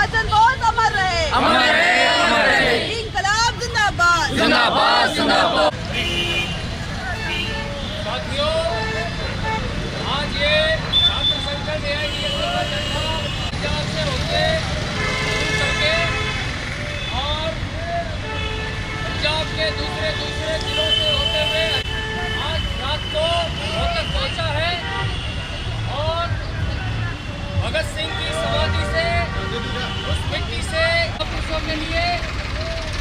वचन बहुत अमर रहे, अमर रहे, अमर रहे। इंकलाब जिंदाबाद, जिंदाबाद, जिंदाबाद। साथियों, आज ये छात्र संगठन AIDSO का झंडा पंजाब से होते शुरू करके और पंजाब के दूसरे जिलों से होते हुए आज रात को रोहतक पहुंचा है और भगत सिंह की समाधि से उस मिट्टी से पुरुषों के लिए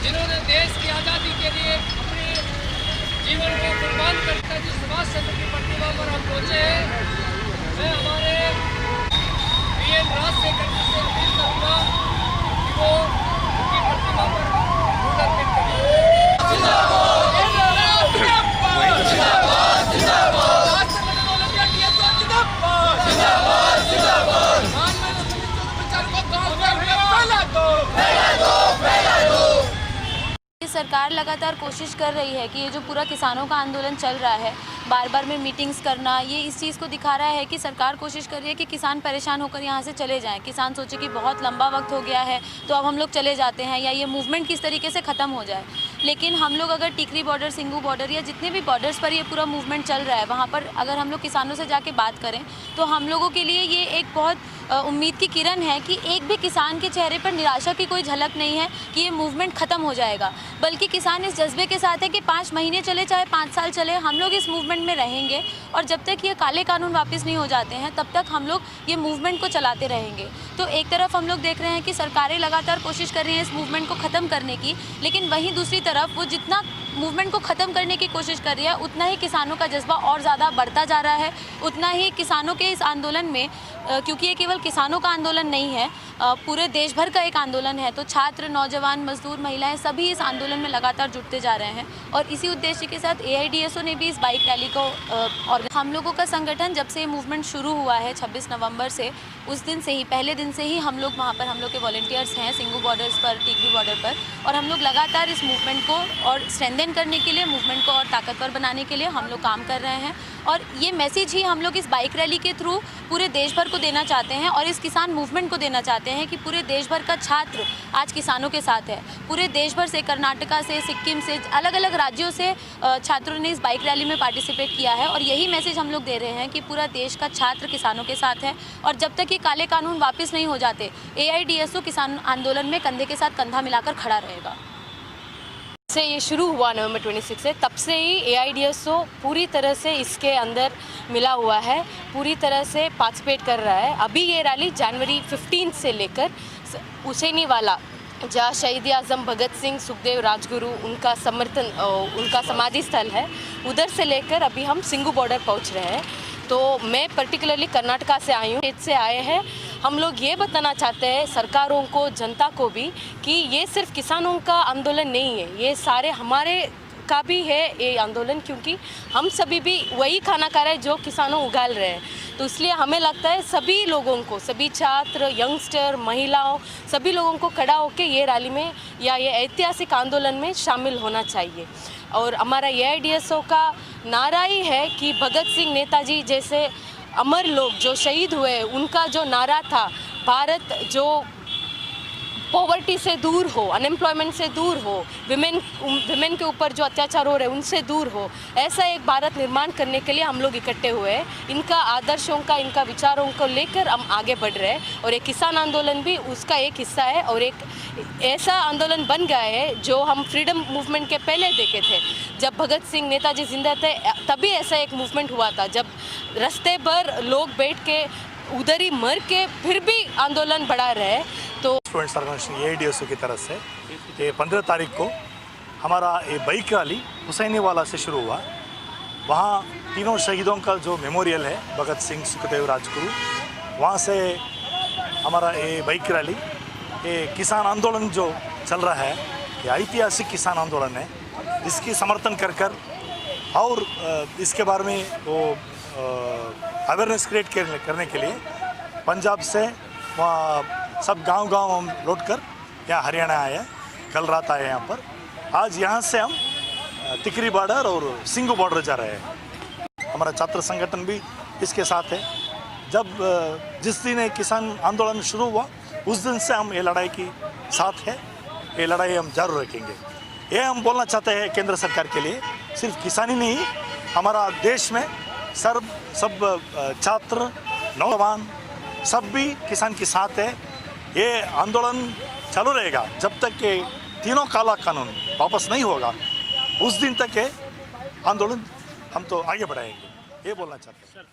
जिन्होंने देश की आज़ादी के लिए अपनी जीवन को कुर्बान करता जिस सुभाष चंद्र की प्रतिमा पर हम पहुंचे हैं, मैं हमारे BN राजशेखर से अपील करूँगा कि वो उनकी प्रतिमा पर फूल अर्पित करें। सरकार लगातार कोशिश कर रही है कि ये जो पूरा किसानों का आंदोलन चल रहा है, बार बार में मीटिंग्स करना, ये इस चीज़ को दिखा रहा है कि सरकार कोशिश कर रही है कि किसान परेशान होकर यहाँ से चले जाएं। किसान सोचे कि बहुत लंबा वक्त हो गया है तो अब हम लोग चले जाते हैं या ये मूवमेंट किस तरीके से ख़त्म हो जाए। लेकिन हम लोग अगर टिकरी बॉर्डर, सिंगू बॉर्डर या जितने भी बॉर्डर्स पर ये पूरा मूवमेंट चल रहा है, वहाँ पर अगर हम लोग किसानों से जाके बात करें तो हम लोगों के लिए ये एक बहुत उम्मीद की किरण है कि एक भी किसान के चेहरे पर निराशा की कोई झलक नहीं है कि ये मूवमेंट ख़त्म हो जाएगा, बल्कि किसान इस जज्बे के साथ है कि 5 महीने चले चाहे 5 साल चले, हम लोग इस मूवमेंट में रहेंगे और जब तक ये काले कानून वापस नहीं हो जाते हैं तब तक हम लोग ये मूवमेंट को चलाते रहेंगे। तो एक तरफ हम लोग देख रहे हैं कि सरकारें लगातार कोशिश कर रही हैं इस मूवमेंट को ख़त्म करने की, लेकिन वहीं दूसरी तरफ वो जितना मूवमेंट को ख़त्म करने की कोशिश कर रही है उतना ही किसानों का जज्बा और ज़्यादा बढ़ता जा रहा है। उतना ही किसानों के इस आंदोलन में, क्योंकि ये केवल किसानों का आंदोलन नहीं है, पूरे देश भर का एक आंदोलन है, तो छात्र, नौजवान, मजदूर, महिलाएं सभी इस आंदोलन में लगातार जुटते जा रहे हैं। और इसी उद्देश्य के साथ AIDSO ने भी इस बाइक रैली को और हम लोगों का संगठन जब से ये मूवमेंट शुरू हुआ है 26 नवंबर से, उस दिन से ही, पहले दिन से ही हम लोग वहाँ पर, हम लोग के वॉलंटियर्स हैं सिंगू बॉर्डर्स पर, टिकरी बॉर्डर पर, और हम लोग लगातार इस मूवमेंट को और स्ट्रेंथन करने के लिए, मूवमेंट को और ताकतवर बनाने के लिए हम लोग काम कर रहे हैं। और ये मैसेज ही हम लोग इस बाइक रैली के थ्रू पूरे देश भर को देना चाहते हैं और इस किसान मूवमेंट को देना चाहते हैं कि पूरे देश भर का छात्र आज किसानों के साथ है। पूरे देश भर से, कर्नाटका से, सिक्किम से, अलग अलग राज्यों से छात्रों ने इस बाइक रैली में पार्टिसिपेट किया है और यही मैसेज हम लोग दे रहे हैं कि पूरा देश का छात्र किसानों के साथ है और जब तक ये काले कानून वापस नहीं हो जाते, AIDSO किसान आंदोलन में कंधे के साथ कंधा मिलाकर खड़ा रहेगा। से ये शुरू हुआ नवंबर 26 से, तब से ही AIDSO पूरी तरह से इसके अंदर मिला हुआ है, पूरी तरह से पार्टिसिपेट कर रहा है। अभी ये रैली जनवरी 15 से लेकर हुसैनी वाला, जहाँ शहीद आज़म भगत सिंह, सुखदेव, राजगुरु, उनका समर्थन, उनका समाधि स्थल है, उधर से लेकर अभी हम सिंगू बॉर्डर पहुँच रहे हैं। तो मैं पर्टिकुलरली कर्नाटका से आई हूँ, से आए हैं। हम लोग ये बताना चाहते हैं सरकारों को, जनता को भी, कि ये सिर्फ किसानों का आंदोलन नहीं है, ये सारे हमारे का भी है ये आंदोलन, क्योंकि हम सभी भी वही खाना खा रहे हैं जो किसानों उगाल रहे हैं। तो इसलिए हमें लगता है सभी लोगों को, सभी छात्र, यंगस्टर, महिलाओं, सभी लोगों को खड़ा होकर ये रैली में या ये ऐतिहासिक आंदोलन में शामिल होना चाहिए। और हमारा AIDSO का नारा ही है कि भगत सिंह, नेताजी जैसे अमर लोग जो शहीद हुए, उनका जो नारा था, भारत जो पॉवर्टी से दूर हो, अनएम्प्लॉयमेंट से दूर हो, विमेन के ऊपर जो अत्याचार हो रहे हैं उनसे दूर हो, ऐसा एक भारत निर्माण करने के लिए हम लोग इकट्ठे हुए हैं। इनका आदर्शों का, इनका विचारों को लेकर हम आगे बढ़ रहे हैं और एक किसान आंदोलन भी उसका एक हिस्सा है और एक ऐसा आंदोलन बन गया है जो हम फ्रीडम मूवमेंट के पहले देखे थे। जब भगत सिंह, नेताजी जिंदा थे तभी ऐसा एक मूवमेंट हुआ था, जब रास्ते पर लोग बैठ के उधर ही मर के फिर भी आंदोलन बढ़ा रहे। तो स्टूडेंट्स ऑर्गेनाइजेशन AIDSO की तरफ से ये 15 तारीख को हमारा ये बाइक रैली हुसैनी वाला से शुरू हुआ। वहाँ तीनों शहीदों का जो मेमोरियल है, भगत सिंह, सुखदेव, राजगुरु, वहाँ से हमारा ये बाइक रैली, ये किसान आंदोलन जो चल रहा है, ये ऐतिहासिक किसान आंदोलन है, इसकी समर्थन कर और इसके बारे में वो अवेयरनेस क्रिएट करने के लिए पंजाब से वहाँ सब गांव हम लौट कर यहाँ हरियाणा आए हैं, कल रात आए यहाँ पर। आज यहाँ से हम टिकरी बॉर्डर और सिंगू बॉर्डर जा रहे हैं। हमारा छात्र संगठन भी इसके साथ है। जब जिस दिन किसान आंदोलन शुरू हुआ उस दिन से हम ये लड़ाई की साथ है, ये लड़ाई हम जारी रखेंगे। ये हम बोलना चाहते हैं केंद्र सरकार के लिए, सिर्फ किसानी नहीं, हमारा देश में सब छात्र नौजवान सब भी किसान के साथ है। ये आंदोलन चालू रहेगा जब तक ये तीनों काला कानून वापस नहीं होगा, उस दिन तक ये आंदोलन हम तो आगे बढ़ाएंगे, ये बोलना चाहते हैं।